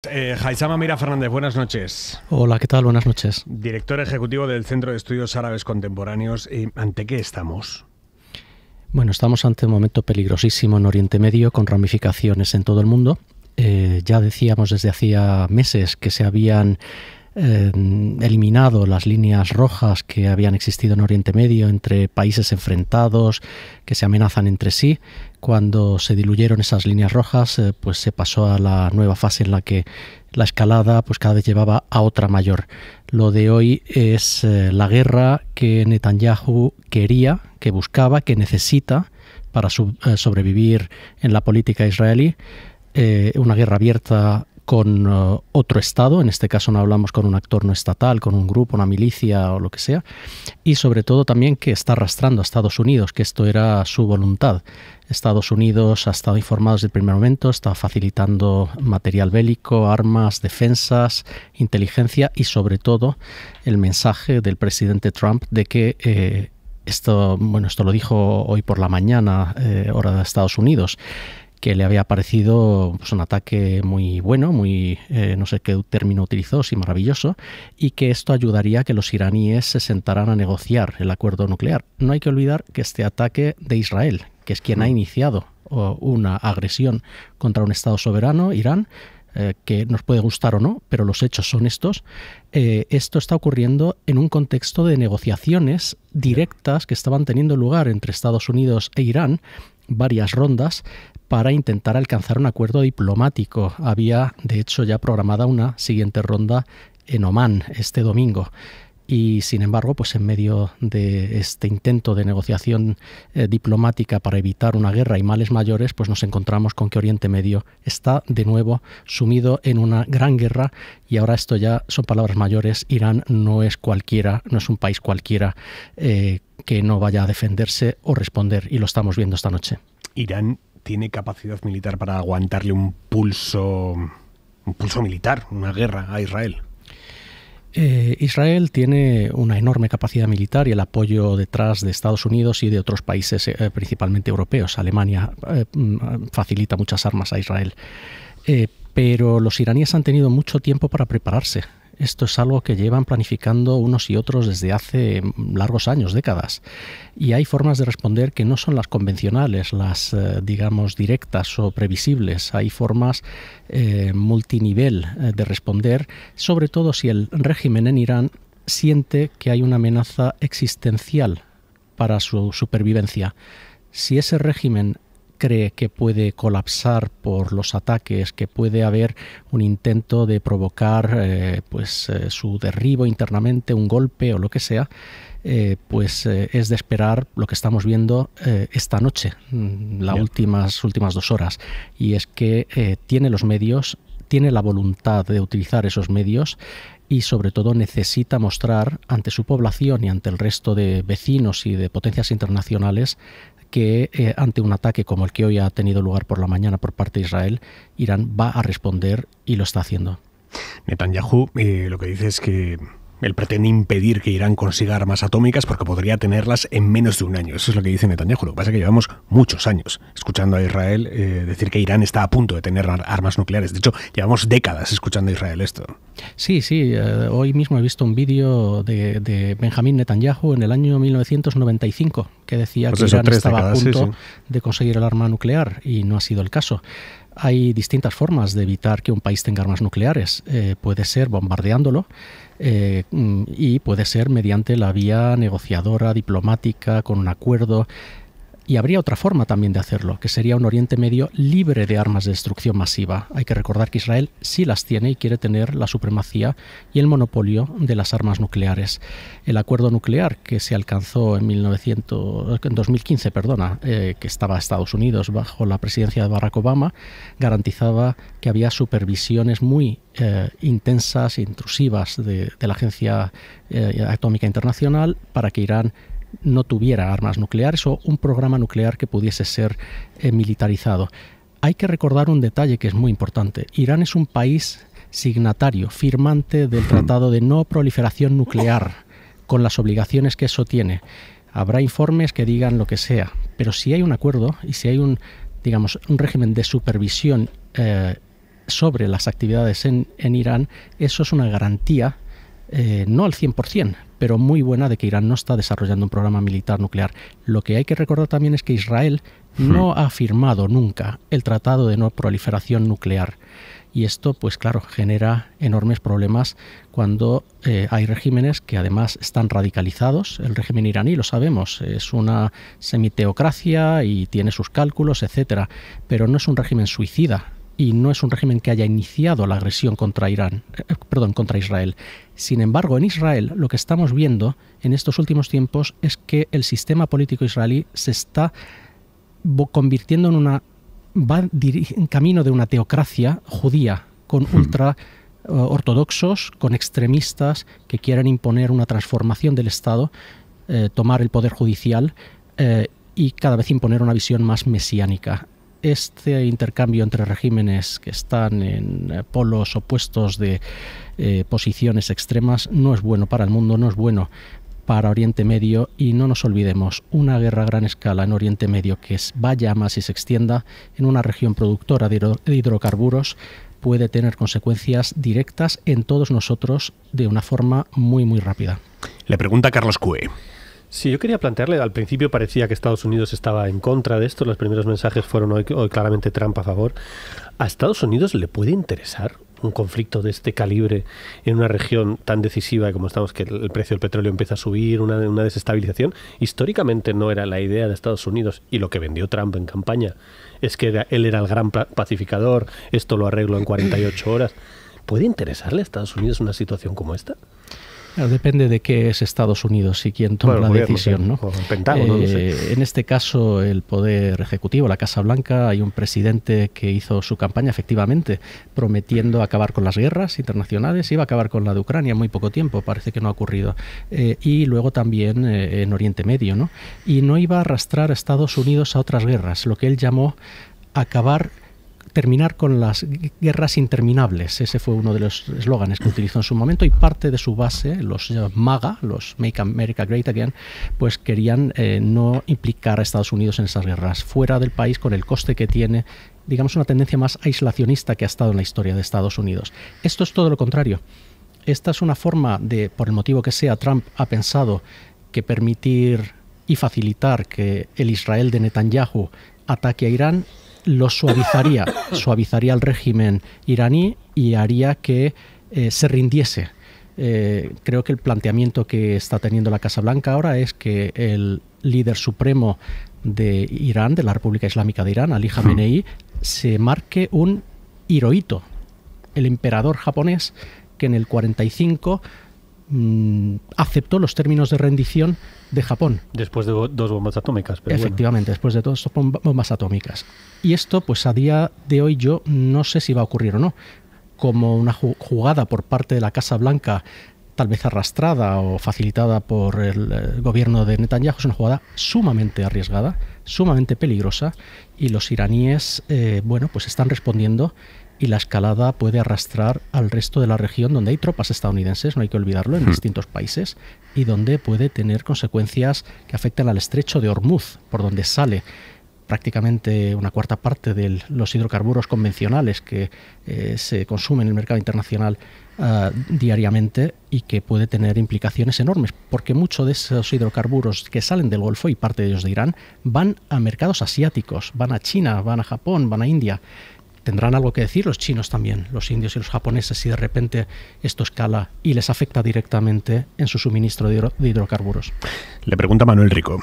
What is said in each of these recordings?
Haitham Amira Fernández, buenas noches. Hola, ¿qué tal? Buenas noches. Director ejecutivo del Centro de Estudios Árabes Contemporáneos. ¿Ante qué estamos? Bueno, estamos ante un momento peligrosísimo en Oriente Medio, con ramificaciones en todo el mundo. Ya decíamos desde hacía meses que se habían eliminado las líneas rojas que habían existido en Oriente Medio entre países enfrentados que se amenazan entre sí. Cuando se diluyeron esas líneas rojas, pues se pasó a la nueva fase en la que la escalada pues cada vez llevaba a otra mayor. Lo de hoy es la guerra que Netanyahu quería, que buscaba, que necesita para sobrevivir en la política israelí. Una guerra abierta con otro Estado, en este caso no hablamos con un actor no estatal, con un grupo, una milicia o lo que sea, y sobre todo también que está arrastrando a Estados Unidos, que esto era su voluntad. Estados Unidos ha estado informado desde el primer momento, está facilitando material bélico, armas, defensas, inteligencia y sobre todo el mensaje del presidente Trump de que esto lo dijo hoy por la mañana, hora de Estados Unidos, que le había parecido pues, un ataque muy bueno, muy, no sé qué término utilizó, sí, maravilloso, y que esto ayudaría a que los iraníes se sentaran a negociar el acuerdo nuclear. No hay que olvidar que este ataque de Israel, que es quien ha iniciado una agresión contra un Estado soberano, Irán, que nos puede gustar o no, pero los hechos son estos. Esto está ocurriendo en un contexto de negociaciones directas que estaban teniendo lugar entre Estados Unidos e Irán, varias rondas, para intentar alcanzar un acuerdo diplomático. Había, de hecho, ya programada una siguiente ronda en Omán este domingo. Y, sin embargo, pues en medio de este intento de negociación diplomática para evitar una guerra y males mayores, pues nos encontramos con que Oriente Medio está de nuevo sumido en una gran guerra y ahora esto ya son palabras mayores. Irán no es cualquiera, no es un país cualquiera que no vaya a defenderse o responder, y lo estamos viendo esta noche. Irán tiene capacidad militar para aguantarle un pulso militar, una guerra a Israel. Israel tiene una enorme capacidad militar y el apoyo detrás de Estados Unidos y de otros países, principalmente europeos. Alemania facilita muchas armas a Israel. Pero los iraníes han tenido mucho tiempo para prepararse. Esto es algo que llevan planificando unos y otros desde hace largos años, décadas. Y hay formas de responder que no son las convencionales, las, digamos, directas o previsibles. Hay formas multinivel de responder, sobre todo si el régimen en Irán siente que hay una amenaza existencial para su supervivencia. Si ese régimen cree que puede colapsar por los ataques, que puede haber un intento de provocar su derribo internamente, un golpe o lo que sea, es de esperar lo que estamos viendo esta noche, las últimas 2 horas, y es que tiene los medios, tiene la voluntad de utilizar esos medios y sobre todo necesita mostrar ante su población y ante el resto de vecinos y de potencias internacionales que ante un ataque como el que hoy ha tenido lugar por la mañana por parte de Israel, Irán va a responder y lo está haciendo. Netanyahu lo que dice es que él pretende impedir que Irán consiga armas atómicas porque podría tenerlas en menos de un año. Eso es lo que dice Netanyahu. Lo que pasa es que llevamos muchos años escuchando a Israel decir que Irán está a punto de tener armas nucleares. De hecho, llevamos décadas escuchando a Israel esto. Sí. Hoy mismo he visto un vídeo de Benjamín Netanyahu en el año 1995 que decía que Irán estaba a punto de conseguir el arma nuclear y no ha sido el caso. Hay distintas formas de evitar que un país tenga armas nucleares. Puede ser bombardeándolo y puede ser mediante la vía negociadora, diplomática, con un acuerdo. Y habría otra forma también de hacerlo, que sería un Oriente Medio libre de armas de destrucción masiva. Hay que recordar que Israel sí las tiene y quiere tener la supremacía y el monopolio de las armas nucleares. El acuerdo nuclear que se alcanzó en 2015, que estaba Estados Unidos bajo la presidencia de Barack Obama, garantizaba que había supervisiones muy intensas e intrusivas de la Agencia Atómica Internacional para que Irán no tuviera armas nucleares o un programa nuclear que pudiese ser militarizado. Hay que recordar un detalle que es muy importante. Irán es un país signatario, firmante del Tratado de No Proliferación Nuclear, con las obligaciones que eso tiene. Habrá informes que digan lo que sea, pero si hay un acuerdo y si hay un régimen de supervisión sobre las actividades en Irán, eso es una garantía, no al 100%, pero muy buena de que Irán no está desarrollando un programa militar nuclear. Lo que hay que recordar también es que Israel no ha firmado nunca el Tratado de No Proliferación Nuclear. Y esto, pues claro, genera enormes problemas cuando hay regímenes que además están radicalizados. El régimen iraní, lo sabemos, es una semiteocracia y tiene sus cálculos, etcétera, pero no es un régimen suicida y no es un régimen que haya iniciado la agresión contra Israel. Sin embargo, en Israel lo que estamos viendo en estos últimos tiempos es que el sistema político israelí se está convirtiendo va en camino de una teocracia judía con ultra ortodoxos, con extremistas que quieren imponer una transformación del Estado, tomar el poder judicial y cada vez imponer una visión más mesiánica. Este intercambio entre regímenes que están en polos opuestos de posiciones extremas no es bueno para el mundo, no es bueno para Oriente Medio, y no nos olvidemos, una guerra a gran escala en Oriente Medio que vaya más y se extienda en una región productora de hidrocarburos puede tener consecuencias directas en todos nosotros de una forma muy, muy rápida. Le pregunta Carlos Cue. Sí, yo quería plantearle, al principio parecía que Estados Unidos estaba en contra de esto, los primeros mensajes fueron hoy claramente Trump a favor. ¿A Estados Unidos le puede interesar un conflicto de este calibre en una región tan decisiva como estamos, que el precio del petróleo empieza a subir, una desestabilización? Históricamente no era la idea de Estados Unidos, y lo que vendió Trump en campaña es que él era el gran pacificador, esto lo arreglo en 48 horas. ¿Puede interesarle a Estados Unidos una situación como esta? Depende de qué es Estados Unidos y quién toma la decisión, ¿no? O el Pentágono, no sé. En este caso, el Poder Ejecutivo, la Casa Blanca, hay un presidente que hizo su campaña, efectivamente, prometiendo acabar con las guerras internacionales. Iba a acabar con la de Ucrania en muy poco tiempo, parece que no ha ocurrido. Y luego también en Oriente Medio, ¿no? Y no iba a arrastrar a Estados Unidos a otras guerras, lo que él llamó terminar con las guerras interminables. Ese fue uno de los eslóganes que utilizó en su momento, y parte de su base, los MAGA, los Make America Great Again, pues querían no implicar a Estados Unidos en esas guerras fuera del país, con el coste que tiene, digamos, una tendencia más aislacionista que ha estado en la historia de Estados Unidos. Esto es todo lo contrario. Esta es una forma por el motivo que sea, Trump ha pensado que permitir y facilitar que el Israel de Netanyahu ataque a Irán lo suavizaría al régimen iraní y haría que se rindiese. Creo que el planteamiento que está teniendo la Casa Blanca ahora es que el líder supremo de Irán, de la República Islámica de Irán, Ali Khamenei, se marque un hirohito, el emperador japonés que en el 45 aceptó los términos de rendición de Japón. Después de dos bombas atómicas. Pero efectivamente, después de todas estas bombas atómicas. Y esto, pues a día de hoy yo no sé si va a ocurrir o no. Como una jugada por parte de la Casa Blanca, tal vez arrastrada o facilitada por el gobierno de Netanyahu, es una jugada sumamente arriesgada, sumamente peligrosa, y los iraníes, pues están respondiendo, y la escalada puede arrastrar al resto de la región donde hay tropas estadounidenses, no hay que olvidarlo, en distintos países, y donde puede tener consecuencias que afectan al estrecho de Hormuz, por donde sale prácticamente una cuarta parte de los hidrocarburos convencionales que se consumen en el mercado internacional diariamente, y que puede tener implicaciones enormes, porque muchos de esos hidrocarburos que salen del Golfo, y parte de ellos de Irán, van a mercados asiáticos, van a China, van a Japón, van a India. Tendrán algo que decir los chinos también, los indios y los japoneses, si de repente esto escala y les afecta directamente en su suministro de hidrocarburos. Le pregunta Manuel Rico.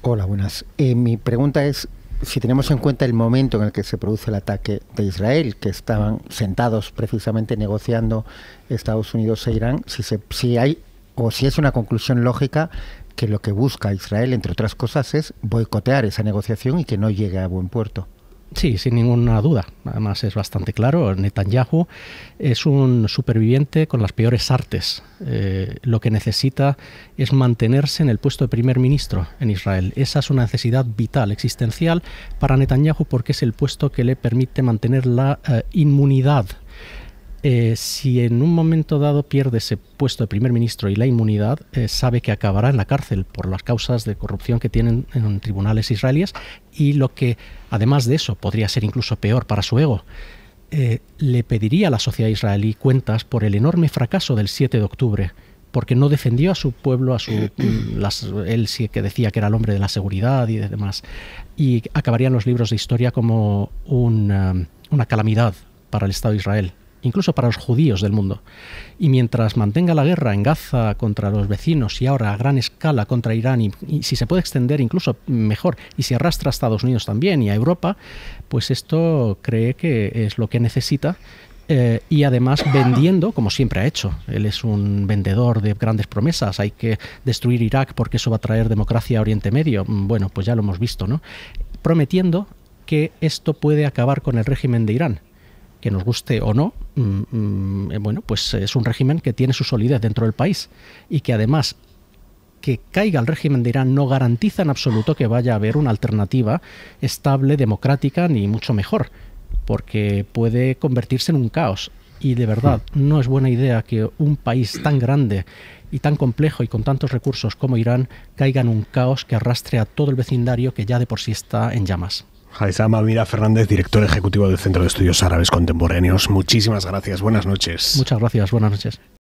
Hola, buenas. Mi pregunta es, si tenemos en cuenta el momento en el que se produce el ataque de Israel, que estaban sentados precisamente negociando Estados Unidos e Irán, si es una conclusión lógica que lo que busca Israel, entre otras cosas, es boicotear esa negociación y que no llegue a buen puerto. Sí, sin ninguna duda. Además es bastante claro, Netanyahu es un superviviente con las peores artes. Lo que necesita es mantenerse en el puesto de primer ministro en Israel. Esa es una necesidad vital, existencial para Netanyahu, porque es el puesto que le permite mantener la inmunidad. Si en un momento dado pierde ese puesto de primer ministro y la inmunidad, sabe que acabará en la cárcel por las causas de corrupción que tienen en tribunales israelíes, y lo que, además de eso, podría ser incluso peor para su ego, le pediría a la sociedad israelí cuentas por el enorme fracaso del 7 de octubre, porque no defendió a su pueblo, él sí que decía que era el hombre de la seguridad y demás, y acabarían los libros de historia como una calamidad para el Estado de Israel, incluso para los judíos del mundo. Y mientras mantenga la guerra en Gaza contra los vecinos y ahora a gran escala contra Irán, y si se puede extender incluso mejor, y si arrastra a Estados Unidos también y a Europa, pues esto cree que es lo que necesita. Y además vendiendo, como siempre ha hecho. Él es un vendedor de grandes promesas. Hay que destruir Irak porque eso va a traer democracia a Oriente Medio. Bueno, pues ya lo hemos visto, ¿no? Prometiendo que esto puede acabar con el régimen de Irán. Que nos guste o no, bueno, pues es un régimen que tiene su solidez dentro del país y que además que caiga el régimen de Irán no garantiza en absoluto que vaya a haber una alternativa estable, democrática, ni mucho mejor, porque puede convertirse en un caos. Y de verdad, no es buena idea que un país tan grande y tan complejo y con tantos recursos como Irán caiga en un caos que arrastre a todo el vecindario que ya de por sí está en llamas. Haitham Almira Fernández, director ejecutivo del Centro de Estudios Árabes Contemporáneos. Muchísimas gracias. Buenas noches. Muchas gracias. Buenas noches.